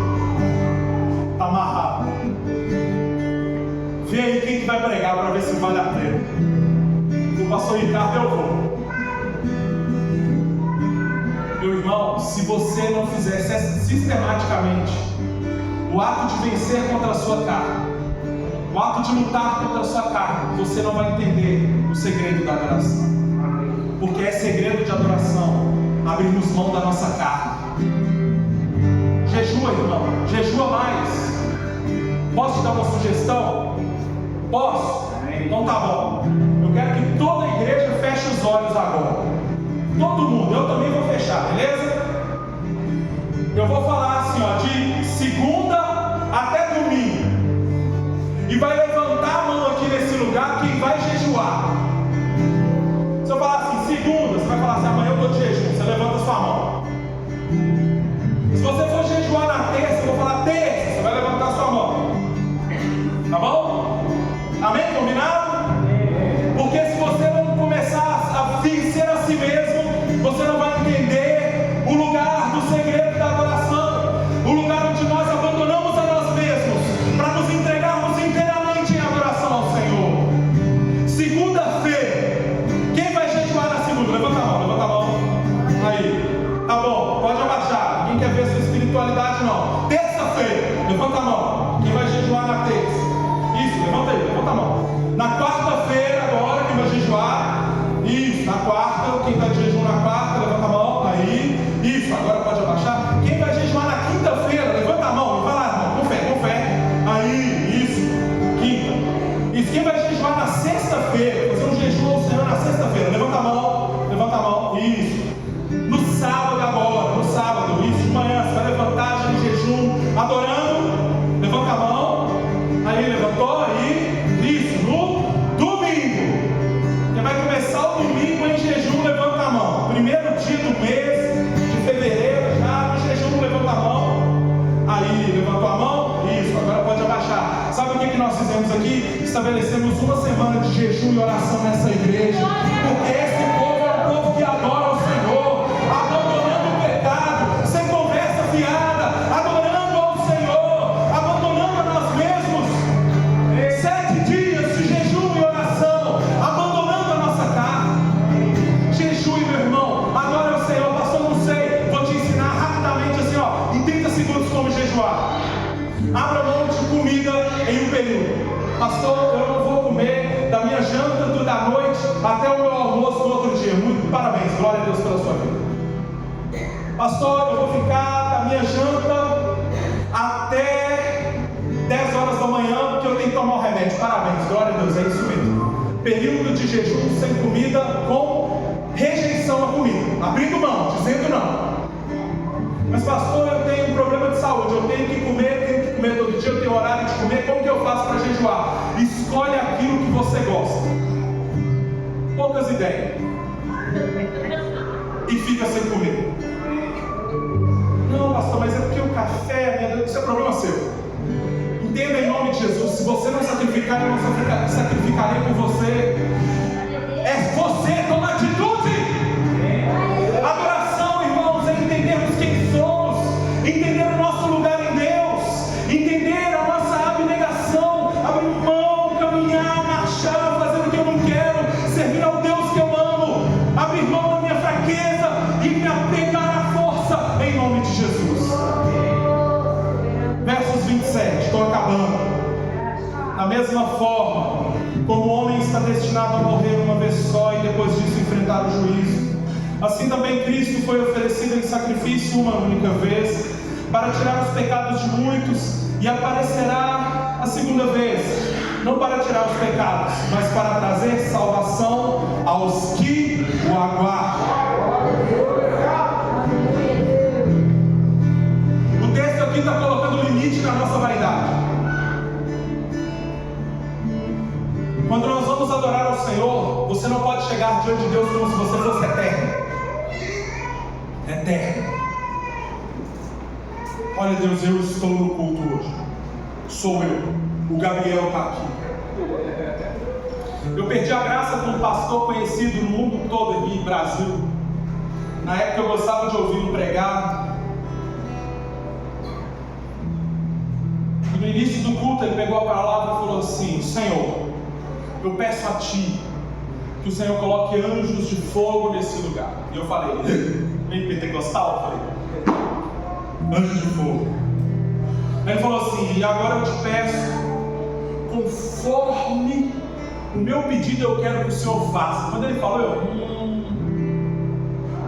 Está amarrado. Vê aí quem que vai pregar para ver se vale a pena. O pastor Ricardo, eu vou. Meu irmão, se você não fizesse sistematicamente o ato de vencer contra a sua carne, o ato de lutar contra a sua carne, você não vai entender o segredo da adoração. Porque é segredo de adoração abrirmos mão da nossa carne. Jejua, irmão, jejua mais. Posso te dar uma sugestão? Posso? Então tá bom. Eu quero que toda a igreja feche os olhos agora. Todo mundo, eu também vou fechar, beleza? Eu vou falar assim, ó, de segunda até domingo. E vai levantar a mão aqui nesse lugar quem vai jejuar. Se eu falar assim, segunda, você vai falar assim: amanhã eu estou de jejum. Você levanta a sua mão. Se você for jejuar na terça, eu vou falar terça, você vai levantar a sua mão. Tá bom? Amém? Combinado? segunda-feira. Quem vai jejuar na segunda? Levanta a mão, levanta a mão. Aí, tá bom, pode abaixar. Ninguém quer ver sua espiritualidade, não. Terça-feira, levanta a mão. Quem vai jejuar na terça? Isso, levanta aí, levanta a mão. Na quarta-feira, agora, quem vai jejuar? Isso, na quarta, quem está de jejum na quarta, levanta a mão. Aí, isso, agora pode abaixar. Quem vai jejuar na quinta-feira? Levanta a mão e vai lá, irmão, com fé, com fé. Aí, isso, quinta. Isso, quem vai jejuar na sexta-feira? Fazer um jejum ao Senhor na sexta-feira? Levanta a mão, isso. No sábado agora, no sábado, isso, de manhã, você vai levantar já em jejum, adorando, levanta a mão, aí levantou, aí, isso, no domingo, você vai começar o domingo em jejum, levanta a mão, primeiro dia do mês de fevereiro, já no jejum, levanta a mão, aí, levantou a mão, isso, agora pode abaixar. Sabe o que nós fizemos aqui? Estabelecemos uma semana de jejum e oração nessa igreja, porque esse povo é um povo que adora o Senhor, abandonando o pecado, sem conversa fiada, adorando ao Senhor, abandonando a nós mesmos, 7 dias de jejum e oração, abandonando a nossa carne. Jejum, meu irmão, adora ao Senhor. Pastor, não sei, vou te ensinar rapidamente assim, ó, em 30 segundos como jejuar. Abra mão de comida em um período. Pastor, eu não vou comer da minha janta da noite até o meu almoço no outro dia. Muito parabéns, glória a Deus pela sua vida. Pastor, eu vou ficar da minha janta até 10 horas da manhã, porque eu tenho que tomar o remédio. Parabéns, glória a Deus, é isso mesmo. Período de jejum sem comida, com rejeição à comida, abrindo mão, dizendo não. Mas pastor, eu tenho um problema de saúde, eu tenho que comer todo dia, eu tenho horário de comer, como que eu faço para jejuar? Escolhe aquilo que você gosta. Poucas ideias. E fica sem comer. Não, pastor, mas é porque o café, meu Deus, isso é problema seu. Entenda em nome de Jesus, se você não sacrificar, eu não sacrificarei por você. É você, toma atitude. Adoração, irmãos, é entendermos quem somos, entender o nosso lugar em Deus, entender a nossa abnegação, abrir mão, caminhar, marchar, fazer o que eu não quero, servir ao Deus que eu amo, abrir mão da minha fraqueza e me apegar à força em nome de Jesus. Versos 27, estou acabando. Da mesma forma, como o homem está destinado a morrer uma vez só e depois disso enfrentar o juízo, assim também Cristo foi oferecido em sacrifício uma única vez, para tirar os pecados de muitos, e aparecerá a segunda vez, não para tirar os pecados, mas para trazer salvação aos que o aguardam. O texto aqui está colocando limite na nossa vaidade. Quando nós vamos adorar ao Senhor, você não pode chegar diante de Deus como se você fosse eterno. Eterno. Olha, Deus, eu estou no culto hoje. Sou eu. O Gabriel está aqui. Eu perdi a graça de um pastor conhecido no mundo todo aqui, Brasil. Na época eu gostava de ouvir pregar. E no início do culto ele pegou a palavra e falou assim: Senhor, eu peço a Ti que o Senhor coloque anjos de fogo nesse lugar. E eu falei, meio pentecostal, eu falei, anjos de fogo. Aí ele falou assim: e agora eu te peço, conforme o meu pedido eu quero que o Senhor faça. Quando ele falou,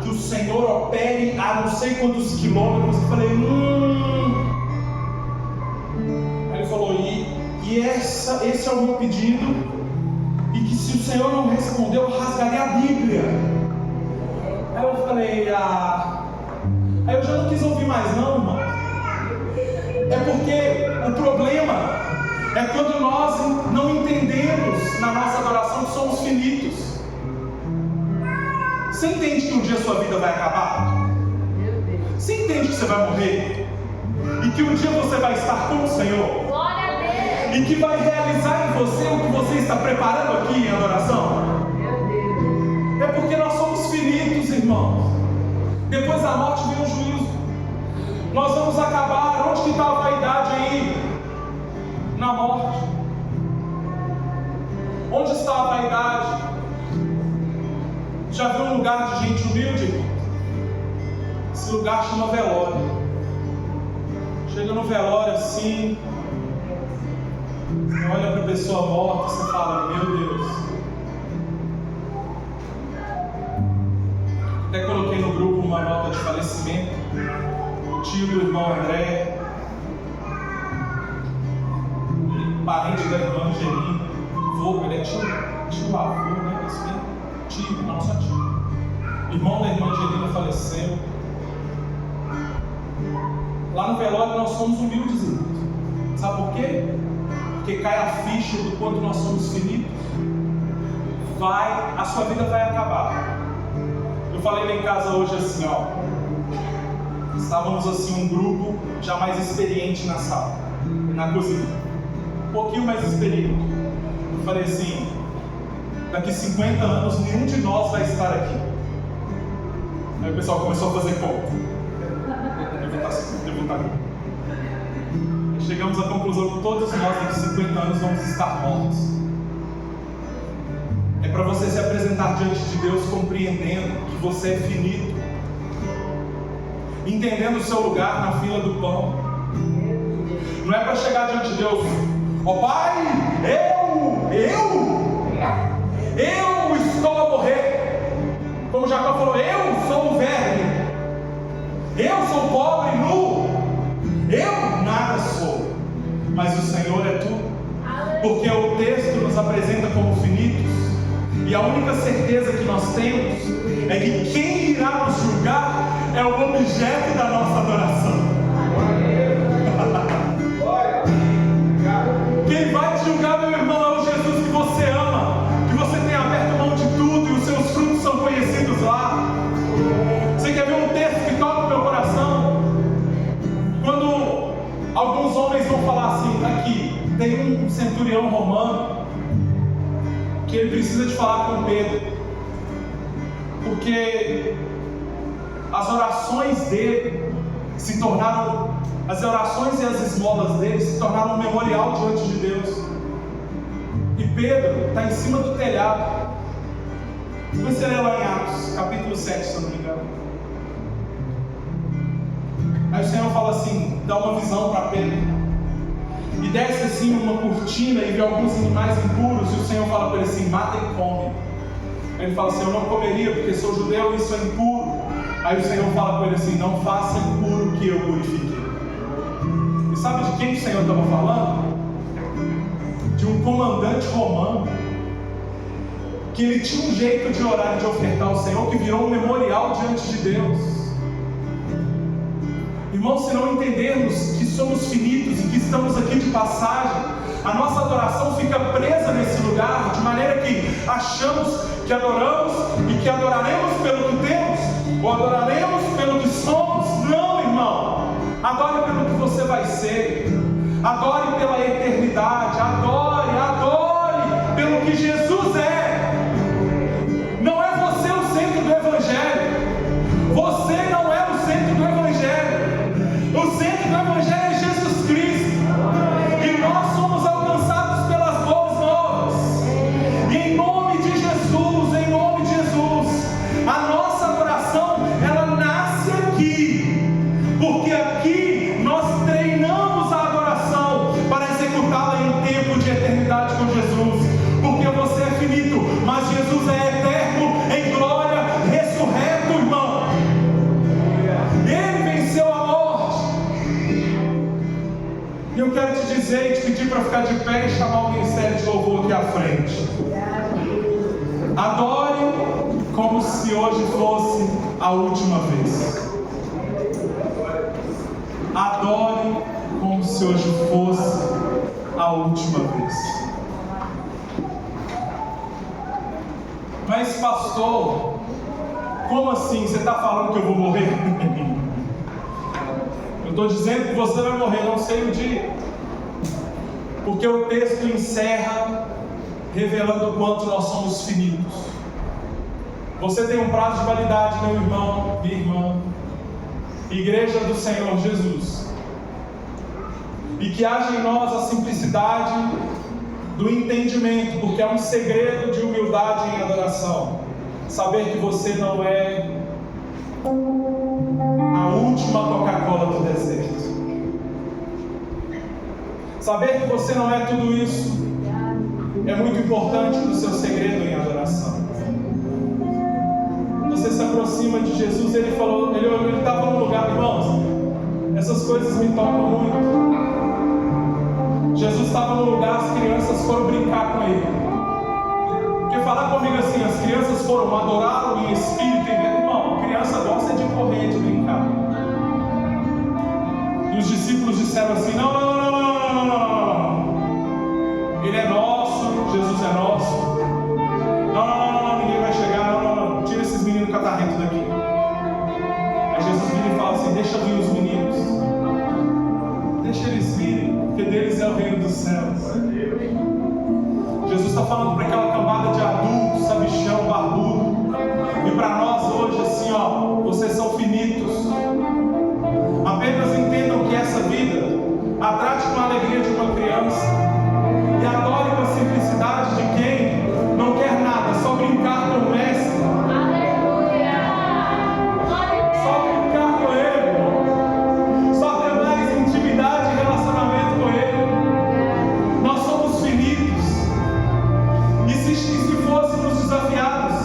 que o Senhor opere a não sei quantos quilômetros, eu falei, Aí ele falou, esse é o meu pedido. E que se o Senhor não respondeu, eu rasgaria a Bíblia. Aí eu falei, Aí eu já não quis ouvir mais não, irmão. É porque o problema é quando nós não entendemos na nossa adoração que somos finitos. Você entende que um dia a sua vida vai acabar? Você entende que você vai morrer? E que um dia você vai estar com o Senhor? E que vai realizar em você o que você está preparando aqui em adoração? É porque nós somos finitos, irmãos. Depois da morte vem o juízo. Nós vamos acabar. Onde que está a vaidade aí? Na morte. Onde está a vaidade? lugar de gente humilde? Esse lugar chama velório. Chega no velório assim, você olha para a pessoa morta e você fala: meu Deus. Até coloquei no grupo uma nota de falecimento. O tio do irmão André, parente da irmã Angelina, vô, ele é tio avô, né? Tio, não só tio. Irmão da irmã Angelina faleceu. Lá no velório nós somos humildes, irmãos. Sabe por quê? Porque cai a ficha do quanto nós somos finitos. A sua vida vai acabar. Eu falei lá em casa hoje assim, ó. Estávamos assim, um grupo já mais experiente na sala, na cozinha. Um pouquinho mais experiente. Eu falei assim: daqui 50 anos nenhum de nós vai estar aqui. Aí o pessoal começou a fazer conta. Chegamos à conclusão que todos nós daqui 50 anos vamos estar mortos. É para você se apresentar diante de Deus compreendendo que você é finito, entendendo o seu lugar na fila do pão. Não é para chegar diante de Deus: ó Pai, eu estou a morrer. Como Jacó falou: eu sou o verme, eu sou pobre e nu, eu nada sou, mas o Senhor é tu. Porque o texto nos apresenta como finitos, e a única certeza que nós temos é que quem irá nos julgar é o objeto da nossa adoração. Quem vai te julgar, meu irmão, é o Jesus que você ama, que você tem aberto mão de tudo e os seus frutos são conhecidos lá. Você quer ver um texto que toca o meu coração? Quando alguns homens vão falar assim: aqui tem um centurião romano que ele precisa de falar com Pedro, porque as orações dele se tornaram, as orações e as esmolas dele se tornaram um memorial diante de Deus. E Pedro está em cima do telhado. Você lê lá em Atos, capítulo 7, se eu não me engano. Aí o Senhor fala assim, dá uma visão para Pedro. E desce assim uma cortina e vê alguns animais impuros. E o Senhor fala para ele assim: mata e come. Aí ele fala assim: eu não comeria porque sou judeu e isso é impuro. Aí o Senhor fala para ele assim: não faça impuro que eu purifiquei. E sabe de quem o Senhor estava falando? De um comandante romano, que ele tinha um jeito de orar e de ofertar ao Senhor que virou um memorial diante de Deus. Irmãos, se não entendermos que somos finitos e que estamos aqui de passagem, a nossa adoração fica presa nesse lugar, de maneira que achamos que adoramos e que adoraremos pelo que temos, ou adoraremos pelo que somos. Não, irmão, adore pelo que você vai ser, adore pela eternidade, adore pelo que Jesus é. Não é você o centro do Evangelho, você não é o centro do Evangelho. O centro do Evangelho é Jesus Cristo, e nós somos alcançados pelas boas novas. E em nome de Jesus, a nossa adoração, ela nasce aqui, porque aqui nós treinamos a adoração para executá-la em um tempo de eternidade com Jesus. Porque você é finito, mas Jesus é eterno, em glória, ressurreto, irmão. Ele venceu a morte. E eu quero te dizer e te pedir para ficar de pé e chamar o ministério de louvor aqui à frente. Adore como se hoje fosse a última vez. Adore como se hoje fosse a última vez. Mas pastor, como assim? Você está falando que eu vou morrer? Eu estou dizendo que você vai morrer, não sei o dia. Porque o texto encerra revelando o quanto nós somos finitos. Você tem um prazo de validade, meu irmão, minha irmã. Igreja do Senhor Jesus. E que haja em nós a simplicidade do entendimento, porque é um segredo de humildade em adoração. Saber que você não é a última Coca-Cola do deserto. Saber que você não é tudo isso é muito importante para o seu segredo em adoração. Você se aproxima de Jesus, ele estava num lugar, irmãos, essas coisas me tocam muito. Jesus estava num lugar, as crianças foram brincar com ele. Porque falar comigo assim, as crianças foram adorá-lo em espírito e em verdade. Irmão, criança gosta de correr, de brincar. E os discípulos disseram assim: não. Ele é nosso, Jesus é nosso. Não, ninguém vai chegar, não. Tira esses meninos catarrentos daqui. Aí Jesus vira e fala assim: deixa vir os meninos. Deixa eles virem, porque deles é o reino dos céus. Jesus está falando para aquela cambada de adultos, sabichão, barbudo. E para nós hoje, assim, ó, vocês são finitos. Apenas entendam que essa vida a trate com a alegria de uma criança. E adore com a simplicidade de quem não quer nada, só brincar com o mestre. Aleluia! Só brincar com ele. Só ter mais intimidade e relacionamento com ele. Nós somos finitos. E se fôssemos desafiados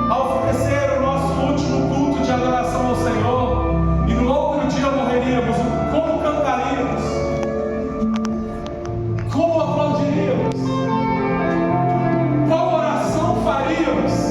a oferecer o nosso último culto de adoração ao Senhor, e no outro dia morreríamos, como cantaríamos? Como aplaudiríamos? Qual oração faríamos?